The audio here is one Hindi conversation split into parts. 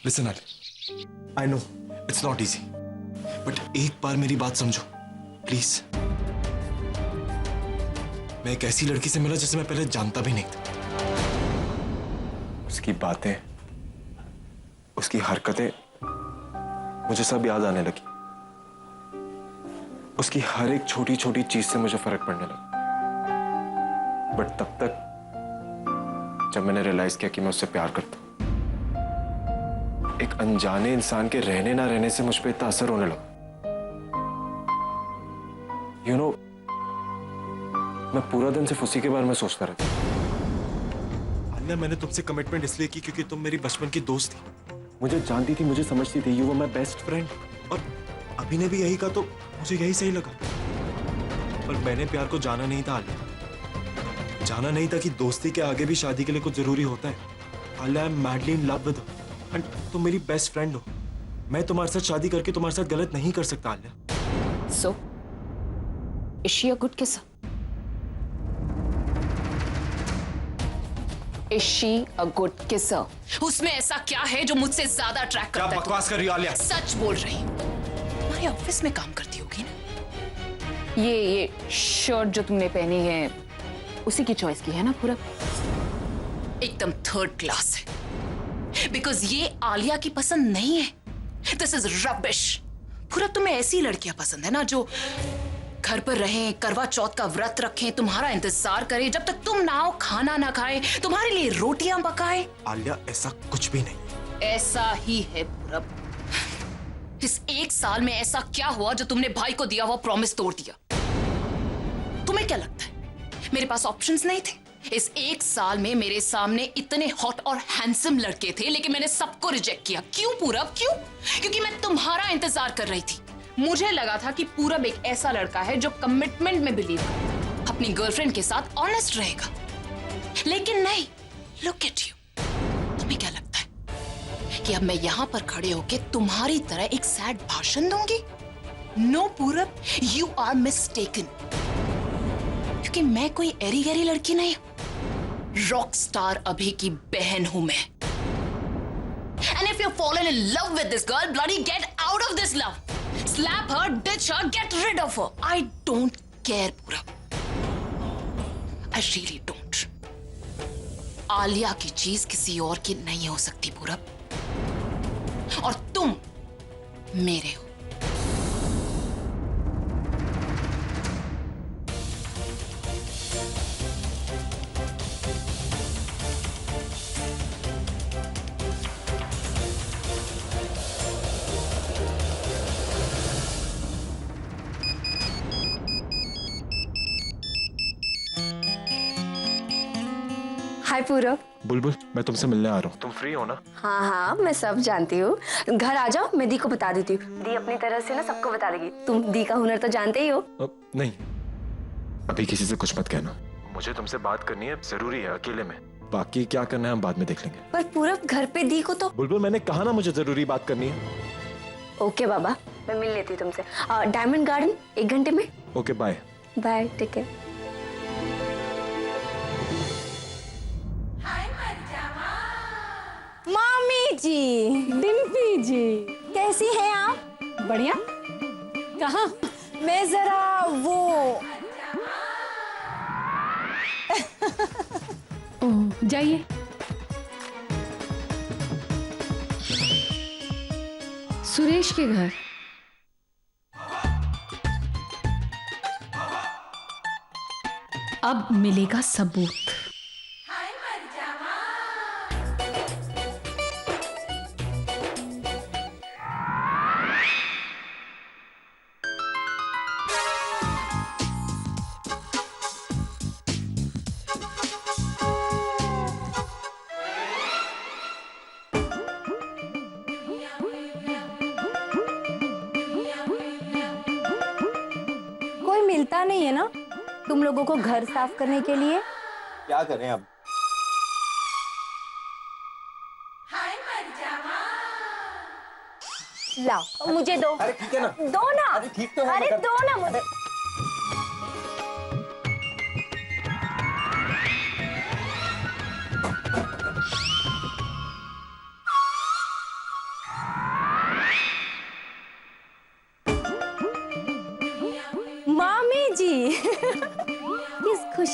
लिसन आले, I know it's not easy, but एक बार मेरी बात समझो प्लीज। मैं एक ऐसी लड़की से मिला जिसे मैं पहले जानता भी नहीं था। उसकी बातें, उसकी हरकतें मुझे सब याद आने लगी। उसकी हर एक छोटी छोटी चीज से मुझे फर्क पड़ने लगा। बट तब तक जब मैंने रियलाइज किया कि मैं उससे प्यार करता हूं, एक अनजाने इंसान के रहने ना रहने से मुझ पर इतना असर होने लगा। यू नो, मैं पूरा दिन सिर्फ उसी के बारे में सोचता रहता। आलिया, मैंने तुमसे कमिटमेंट इसलिए की क्योंकि तुम मेरी बचपन की दोस्त थी। मुझे जानती थी, मुझे समझती थी, you were my best friend. और अभी ने भी यही कहा तो मुझे यही सही लगा। पर मैंने प्यार को जाना नहीं था आलिया। जाना नहीं था कि दोस्ती के आगे भी शादी के लिए कुछ जरूरी होता है। Alia, I am madly in love with her and तुम मेरी बेस्ट फ्रेंड हो। मैं तुम्हारे साथ शादी करके तुम्हारे साथ गलत नहीं कर सकता Alia. So, is she a good kisser? Is she a good kisser? उसमें ऐसा क्या है जो मुझसे ज्यादा अट्रैक्ट करता है? क्या बकवास कर रही हो आलिया? सच बोल रही हूँ। हमारे ऑफिस में काम करती होगी ना? ये शर्ट जो तुमने पहनी है उसी की चॉइस की है ना पूरा? एकदम थर्ड क्लास है। बिकॉज ये आलिया की पसंद नहीं है। This is rubbish. पूरा तुम्हें ऐसी लड़कियां पसंद है ना जो घर पर रहें, करवा चौथ का व्रत रखें, तुम्हारा इंतजार करें जब तक तुम ना आओ, खाना ना खाए, तुम्हारे लिए रोटियां पकाए। आलिया, ऐसा कुछ भी नहीं। ऐसा ही है पूरब। इस एक साल में ऐसा क्या हुआ जो तुमने भाई को दिया हुआ प्रॉमिस तोड़ दिया? तुम्हें क्या लगता है मेरे पास ऑप्शंस नहीं थे? इस एक साल में मेरे सामने इतने हॉट और हैंडसम लड़के थे, लेकिन मैंने सबको रिजेक्ट किया। क्यों पूरब, क्यों? क्योंकि मैं तुम्हारा इंतजार कर रही थी। मुझे लगा था कि पूरब एक ऐसा लड़का है जो कमिटमेंट में बिलीव करता है, अपनी गर्लफ्रेंड के साथ ऑनेस्ट रहेगा। लेकिन नहीं, लुक एट यू। तुम्हें क्या लगता है कि अब मैं यहां पर खड़े होके तुम्हारी तरह एक सैड भाषण दूंगी? नो पूरब, यू आर मिस्टेकन। क्योंकि मैं कोई एरी गैरी लड़की नहीं हूं। रॉक स्टार अभी की बहन हूं मैं। And if you've fallen in love with this girl, bloody get out of this love. Slap her, ditch her, get rid of her. I don't care, Purab. I really don't. Alia की चीज किसी और की नहीं हो सकती पूरब। और तुम मेरे हो। हाय पूरब। बुलबुल, मैं तुमसे मिलने आ रहा हूँ। तुम फ्री हो ना? हाँ हाँ, मैं सब जानती हूँ। घर आ जाओ, मैं दी को बता देती हूँ। दी अपनी तरह से ना सबको बता देगी। तुम दी का हुनर तो जानते ही हो। नहीं, अभी किसी से कुछ मत कहना। मुझे तुमसे बात करनी है, जरूरी है, अकेले में। बाकी क्या करना है हम बाद में देख लेंगे। पर पूरब, घर पे दी को तो। बुलबुल, मैंने कहा ना मुझे जरूरी बात करनी है। ओके बाबा, मैं मिल लेती हूँ तुमसे। डायमंड गार्डन 1 घंटे में। Okay, bye bye, take care. मामी जी, डिम्पी जी, कैसी हैं आप? बढ़िया। कहाँ? मैं जरा वो जाइए। सुरेश के घर। अब मिलेगा सबूत। मिलता नहीं है ना तुम लोगों को घर साफ करने के लिए? क्या करें अब? लाओ, मुझे दो। अरे ठीक है ना, दो ना। अरे ठीक तो है। अरे दो ना मुझे।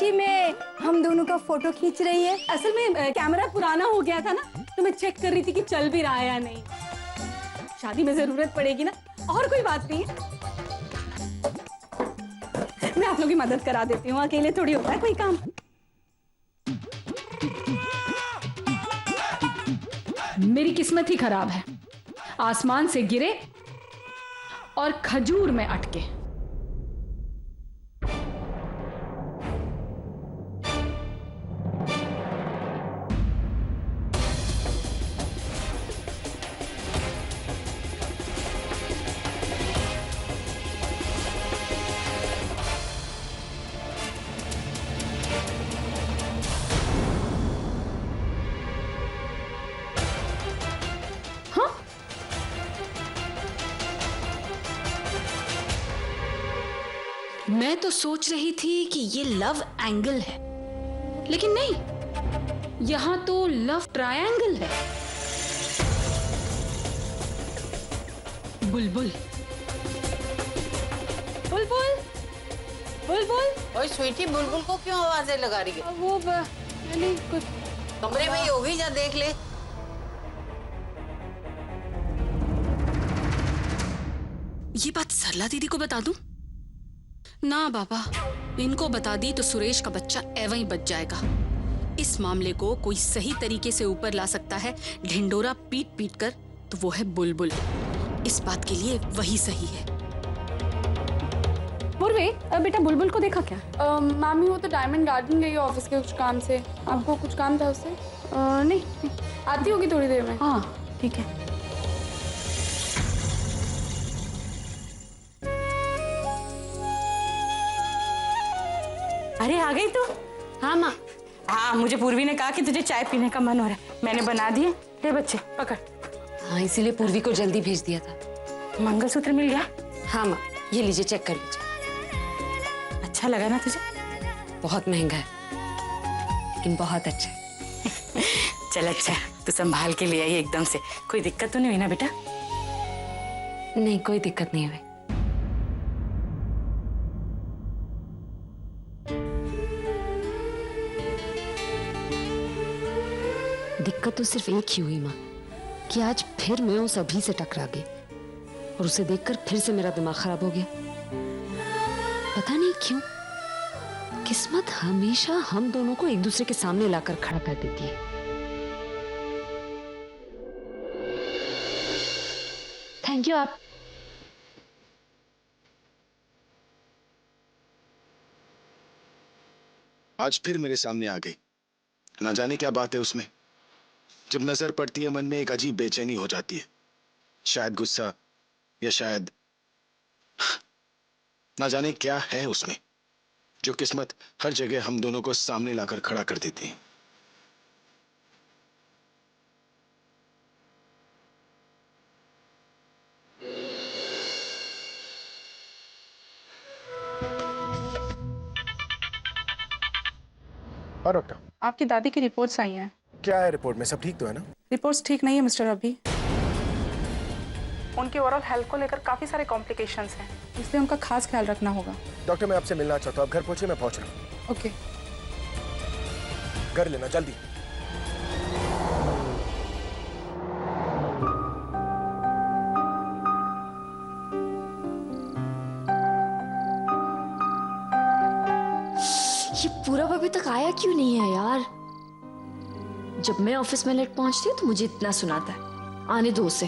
खुशी में हम दोनों का फोटो खींच रही है। असल में कैमरा पुराना हो गया था ना, तो मैं चेक कर रही थी कि चल भी रहा है या नहीं। शादी में जरूरत पड़ेगी ना, और कोई बात नहीं है। मैं आप लोगों की मदद करा देती हूँ, अकेले थोड़ी होता है कोई काम। मेरी किस्मत ही खराब है, आसमान से गिरे और खजूर में अटके। मैं तो सोच रही थी कि ये लव एंगल है, लेकिन नहीं, यहां तो लव ट्रायंगल है। बुलबुल बुलबुल बुलबुल। ओए स्वीटी, बुलबुल को क्यों आवाजें लगा रही है? वो नहीं कुछ। कमरे में ही होगी, जा देख ले। ये बात सरला दीदी को बता दूं? ना बाबा, इनको बता दी तो सुरेश का बच्चा एवं ही बच जाएगा। इस मामले को कोई सही तरीके से ऊपर ला सकता है ढिंडोरा पीट पीट कर, तो वो है बुलबुल। इस बात के लिए वही सही है। पूर्वी, बेटा बुलबुल को देखा क्या? मामी वो तो डायमंड गार्डन गई है ऑफिस के कुछ काम से। आपको कुछ काम था उससे? नहीं, आती होगी थोड़ी देर में। हाँ ठीक है। अरे आ गई तू? हाँ माँ। हाँ, मुझे पूर्वी ने कहा कि तुझे चाय पीने का मन हो रहा है, मैंने बना दिए। ले बच्चे पकड़। हाँ, इसीलिए पूर्वी को जल्दी भेज दिया था। मंगलसूत्र मिल गया? हाँ माँ, ये लीजिए, चेक कर लीजिए। अच्छा लगा ना तुझे? बहुत महंगा है, लेकिन बहुत अच्छा है। चल अच्छा, तू संभाल के ले आई एकदम से। कोई दिक्कत तो नहीं हुई ना बेटा? नहीं, कोई दिक्कत नहीं हुई। दिक्कत तो सिर्फ एक ही हुई माँ, कि आज फिर मैं उस अभी से टकरा गई और उसे देखकर फिर से मेरा दिमाग खराब हो गया। पता नहीं क्यों किस्मत हमेशा हम दोनों को एक दूसरे के सामने लाकर खड़ा कर देती है। Thank you. आप आज फिर मेरे सामने आ गई। ना जाने क्या बात है उसमें, जब नजर पड़ती है मन में एक अजीब बेचैनी हो जाती है। शायद गुस्सा, या शायद ना जाने क्या है उसमें, जो किस्मत हर जगह हम दोनों को सामने लाकर खड़ा कर देती है। हाँ डॉक्टर। आपकी दादी की रिपोर्ट्स आई हैं। क्या है रिपोर्ट में, सब ठीक तो है ना? रिपोर्ट्स ठीक नहीं है मिस्टर अभी। उनके ओवरऑल हेल्थ को लेकर काफी सारे कॉम्प्लिकेशंस हैं, इसलिए उनका खास ख्याल रखना होगा। डॉक्टर मैं आपसे मिलना चाहता हूँ, आप घर पहुंचे, मैं पहुंच रहा हूँ। ओके। कर लेना जल्दी। ये पूरा अभी तक आया क्यों नहीं है यार? जब मैं ऑफिस में लेट पहुंचती हूँ तो मुझे इतना सुनाता है, आने दो उसे।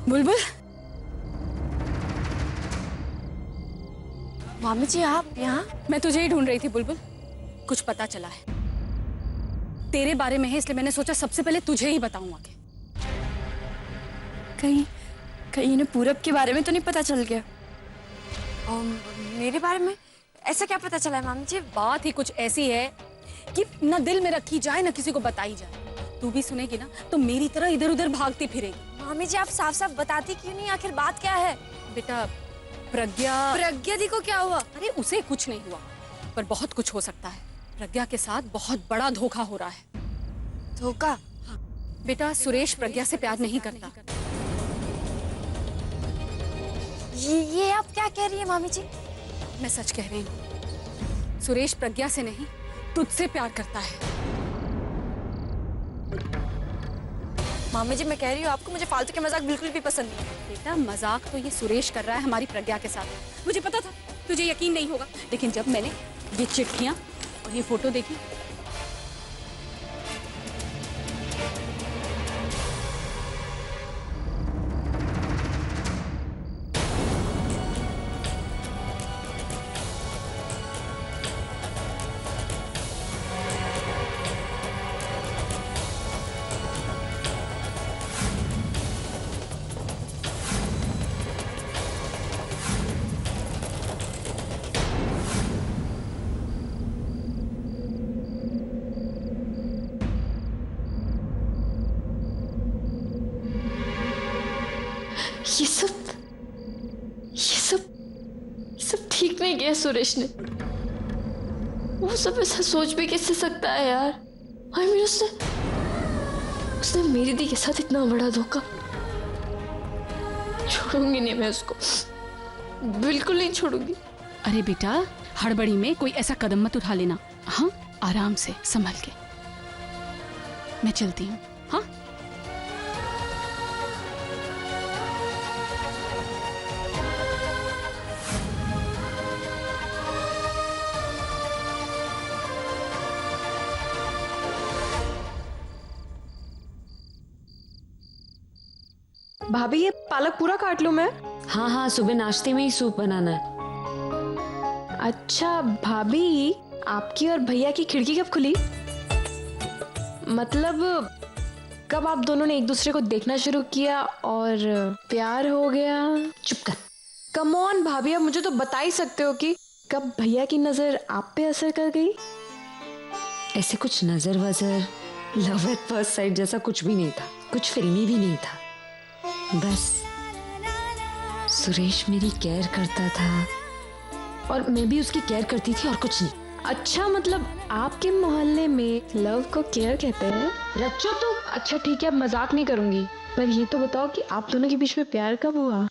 बुलबुल। मामी जी आप यहाँ? मैं तुझे ही ढूंढ रही थी बुलबुल। कुछ पता चला है, तेरे बारे में है, इसलिए मैंने सोचा सबसे पहले तुझे ही बताऊं आगे। कहीं इन्हें पूरब के बारे में तो नहीं पता चल गया? मेरे बारे में ऐसा क्या पता चला है मामी जी? बात ही कुछ ऐसी है कि ना दिल में रखी जाए ना किसी को बताई जाए। तू भी सुनेगी ना तो मेरी तरह इधर उधर भागती फिरेगी। मामी जी आप साफ साफ बताती क्यों नहीं, आखिर बात क्या है? बेटा प्रज्ञा दी को क्या हुआ? अरे उसे कुछ नहीं हुआ, पर बहुत कुछ हो सकता है। प्रज्ञा के साथ बहुत बड़ा धोखा हो रहा है। धोखा? बेटा, सुरेश प्रज्ञा से प्यार नहीं करता। ये आप क्या कह रही है मामी जी? मैं सच कह रही हूँ। सुरेश प्रज्ञा से नहीं, तुझसे प्यार करता है। मामी जी, मैं कह रही हूँ आपको, मुझे फालतू के मजाक बिल्कुल भी पसंद नहीं। बेटा, मजाक तो ये सुरेश कर रहा है हमारी प्रज्ञा के साथ। मुझे पता था तुझे यकीन नहीं होगा, लेकिन जब मैंने ये चिट्ठियां और ये फोटो देखी, ये सब ठीक नहीं किया सुरेश ने। वो सब ऐसा सोच भी कैसे सकता है यार? आई मीन, उसने मेरी दी के साथ इतना बड़ा धोखा। छोड़ूंगी नहीं मैं उसको, बिल्कुल नहीं छोड़ूंगी। अरे बेटा, हड़बड़ी में कोई ऐसा कदम मत उठा लेना। हाँ, आराम से संभल के। मैं चलती हूँ। हाँ, भाभी, ये पालक पूरा काट लूं मैं? हाँ हाँ, सुबह नाश्ते में ही सूप बनाना है। अच्छा भाभी, आपकी और भैया की खिड़की कब खुली? मतलब कब आप दोनों ने एक दूसरे को देखना शुरू किया और प्यार हो गया? चुप कर। कम ऑन भाभी, आप मुझे तो बता ही सकते हो कि कब भैया की नजर आप पे असर कर गई? ऐसे कुछ नजर वजर, लव एट फर्स्ट साइट जैसा कुछ भी नहीं था, कुछ फिल्मी भी नहीं था। बस सुरेश मेरी केयर करता था और मैं भी उसकी केयर करती थी, और कुछ नहीं। अच्छा, मतलब आपके मोहल्ले में लव को केयर कहते हैं? रखो तो। अच्छा ठीक है, अब मजाक नहीं करूंगी, पर ये तो बताओ कि आप दोनों के बीच में प्यार कब हुआ?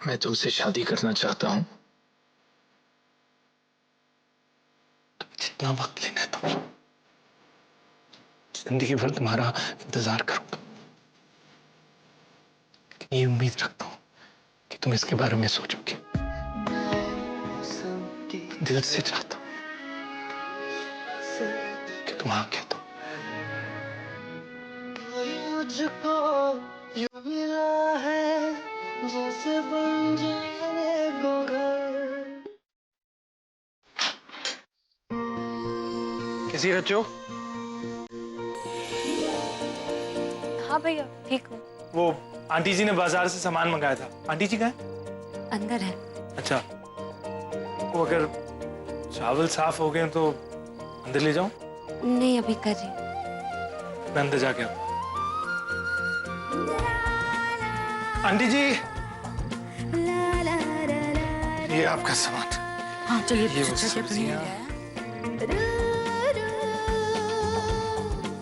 मैं तुमसे शादी करना चाहता हूं। तुम जितना वक्त लेना है तुम, जिंदगी भर तुम्हारा इंतजार करूंगा। ये उम्मीद रखता हूं कि तुम इसके बारे में सोचोगे। दिल से चाहता हूं कि तुम हाँ कह दो। मुझको यूं मिला है जैसे बन जाने को घर। कैसी रचो? हाँ भैया, ठीक हूँ। वो आंटी जी ने बाजार से सामान मंगाया था। आंटी जी कहाँ है? अंदर है। अच्छा, वो अगर चावल साफ हो गए तो अंदर ले जाऊं? नहीं, अभी कर रही। मैं अंदर जाके आता। आंटी जी, ये आपका सामान। हाँ चलिए। ये वो सब्जियां।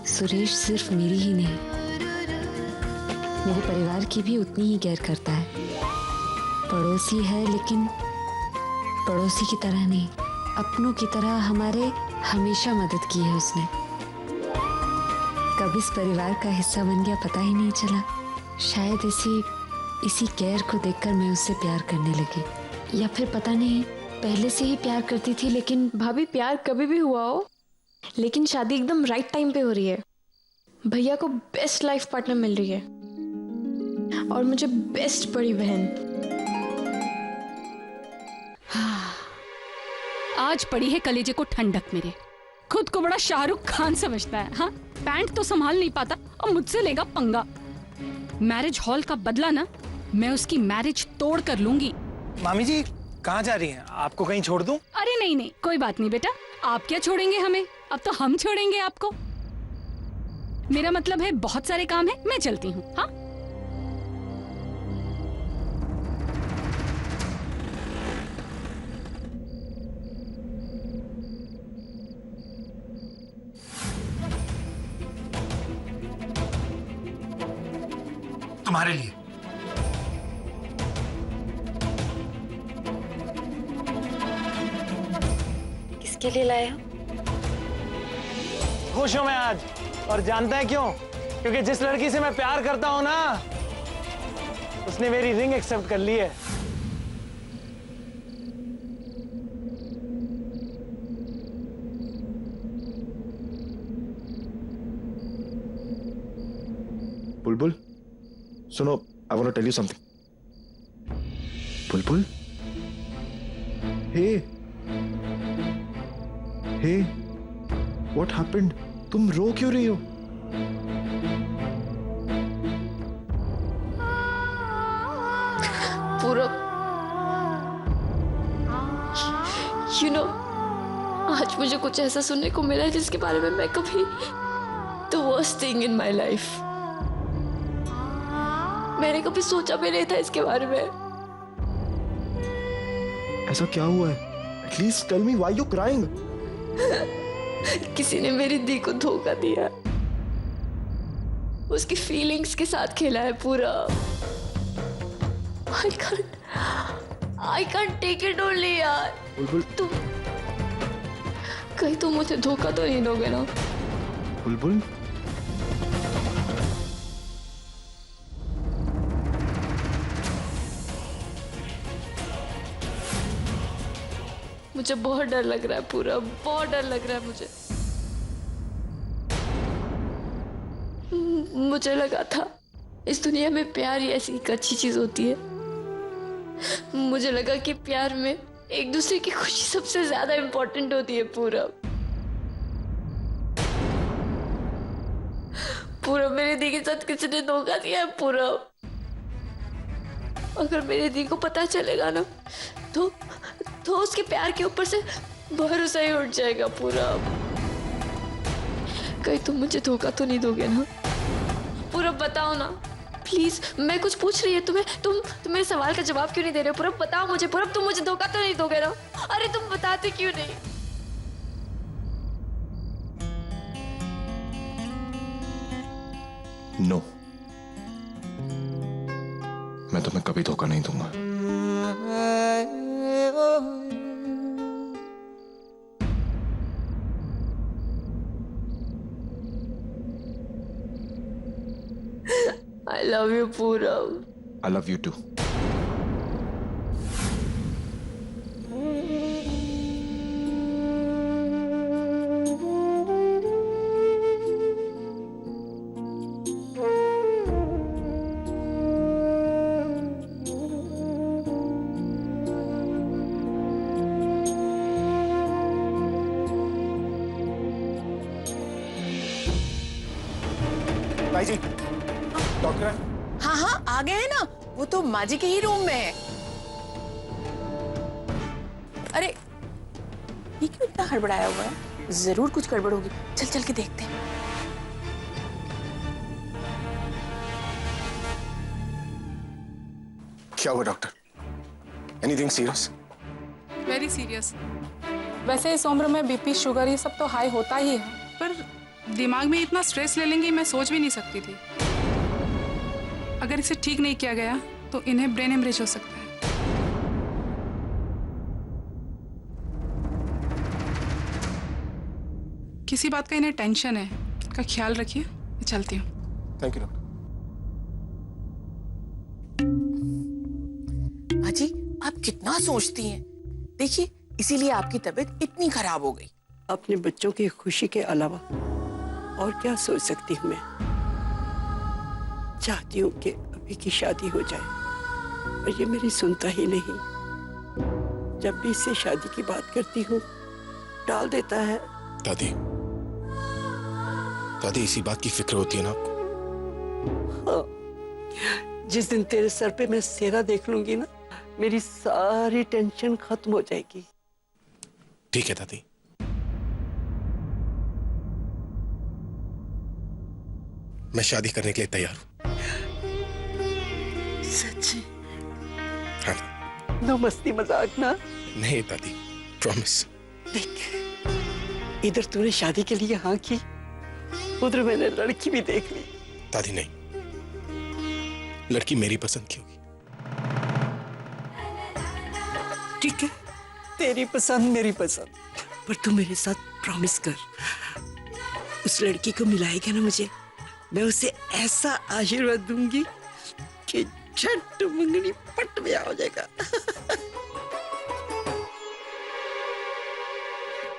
सुरेश सिर्फ मेरी ही नहीं, मेरे परिवार की भी उतनी ही केयर करता है। पड़ोसी है, लेकिन पड़ोसी की तरह नहीं, अपनों की तरह हमारे हमेशा मदद की है उसने। कब इस परिवार का हिस्सा बन गया पता ही नहीं चला। शायद इसी केयर को देखकर मैं उससे प्यार करने लगी, या फिर पता नहीं, पहले से ही प्यार करती थी। लेकिन भाभी, प्यार कभी भी हुआ हो, लेकिन शादी एकदम राइट टाइम पे हो रही है। भैया को बेस्ट लाइफ पार्टनर मिल रही है और मुझे बेस्ट बड़ी बहन। हाँ, आज पड़ी है कलेजे को ठंडक मेरे। खुद को बड़ा शाहरुख खान समझता है, हाँ? पैंट तो संभाल नहीं पाता और मुझसे लेगा पंगा। मैरिज हॉल का बदला ना मैं उसकी मैरिज तोड़ कर लूंगी। मामी जी कहाँ जा रही हैं? आपको कहीं छोड़ दूं? अरे नहीं नहीं, कोई बात नहीं बेटा, आप क्या छोड़ेंगे हमें, अब तो हम छोड़ेंगे आपको। मेरा मतलब है बहुत सारे काम है, मैं चलती हूँ। हाँ तुम्हारे लिए। किसके लिए लाए हो? खुश हूं मैं आज, और जानता है क्यों? क्योंकि जिस लड़की से मैं प्यार करता हूं ना, उसने मेरी रिंग एक्सेप्ट कर ली है। बुलबुल, सुनो, I want to tell you something. Bulbul, hey, hey, what happened? तुम रो क्यों रही हो? पूरा you know, आज मुझे कुछ ऐसा सुनने को मिला है जिसके बारे में मैं कभी the worst thing in my life, मैंने कभी सोचा भी नहीं था इसके बारे में। ऐसा क्या हुआ है? At least tell me why you're crying. किसी ने मेरी दी को धोखा दिया, उसकी फीलिंग्स के साथ खेला है पूरा। I can't take it only यार। बुलबुल, तुम कहीं तुम मुझे धोखा तो नहीं दोगे ना? बुलबुल, मुझे बहुत डर लग रहा है पूरा, बहुत डर लग रहा है मुझे। मुझे लगा था इस दुनिया में प्यार ही ऐसी एक अच्छी चीज होती है। मुझे लगा कि प्यार में एक दूसरे की खुशी सबसे ज्यादा इंपॉर्टेंट होती है। पूरा मेरी दी के साथ किसी ने धोखा दिया है पूरा। अगर मेरी दी को पता चलेगा ना तो उसके प्यार के ऊपर से भरोसा ही उठ जाएगा पूरा। कहीं तुम मुझे धोखा तो नहीं दोगे ना? पूरा बताओ ना प्लीज, मैं कुछ पूछ रही है तुम्हें, तुम मेरे सवाल का जवाब क्यों नहीं दे रहे हो? पूरा बताओ मुझे, पूरा तुम मुझे धोखा तो नहीं दोगे ना? अरे तुम बताते क्यों नहीं? नो, मैं तुम्हें कभी धोखा नहीं दूंगा। I love you पूरा। I love you too. भाई जी, डॉक्टर है? हाँ हाँ आ गए हैं ना, वो तो माँ जी के ही रूम में है। अरे ये क्यों इतना हड़बड़ाया हुआ है? जरूर कुछ गड़बड़ होगी, चल चल के देखते हैं। क्या हुआ doctor? Anything serious? Very serious. वैसे इस उम्र में बीपी शुगर ये सब तो हाई होता ही है, पर दिमाग में इतना स्ट्रेस ले लेंगे मैं सोच भी नहीं सकती थी। अगर इसे ठीक नहीं किया गया तो इन्हें ब्रेन हेमरेज हो सकता है। किसी बात का इन्हें टेंशन है, इनका ख्याल रखिए। मैं चलती हूँ। Thank you doctor. माँ जी आप कितना सोचती हैं, देखिए इसीलिए आपकी तबीयत इतनी खराब हो गई। अपने बच्चों की खुशी के अलावा और क्या सोच सकती हूँ मैं? चाहती हूँ कि अभी की शादी हो जाए, और ये मेरी सुनता ही नहीं। जब भी इससे शादी की बात करती हूँ टाल देता है। दादी, दादी इसी बात की फिक्र होती है ना आपको? हाँ, जिस दिन तेरे सर पे मैं सेहरा देख लूंगी ना, मेरी सारी टेंशन खत्म हो जाएगी। ठीक है दादी। मैं शादी करने के लिए तैयार हूं। सच्ची? हाँ। नो मस्ती मजाक ना? नहीं दादी, प्रॉमिस। देख, इधर तूने शादी के लिए हाँ की, उधर मैंने लड़की भी देख ली। दादी नहीं, लड़की मेरी पसंद की होगी। ठीक है, तेरी पसंद मेरी पसंद, पर तू मेरे साथ प्रॉमिस कर, उस लड़की को मिलाएगा ना मुझे, मैं उसे ऐसा आशीर्वाद दूंगी कि झट मंगनी पट में हो जाएगा।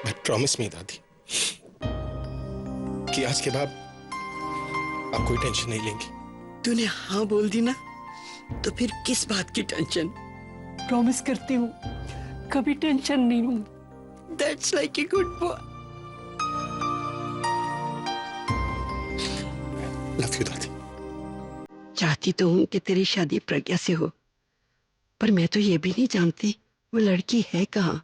बट प्रॉमिस मी दादी कि आज के बाद आप कोई टेंशन नहीं लेंगी। तूने हाँ बोल दी ना, तो फिर किस बात की टेंशन? प्रॉमिस करती हूँ कभी टेंशन नहीं लूंगी। That's like a good boy. Love you दादी। चाहती तो हूँ कि तेरी शादी प्रज्ञा से हो, पर मैं तो ये भी नहीं जानती वो लड़की है कहाँ।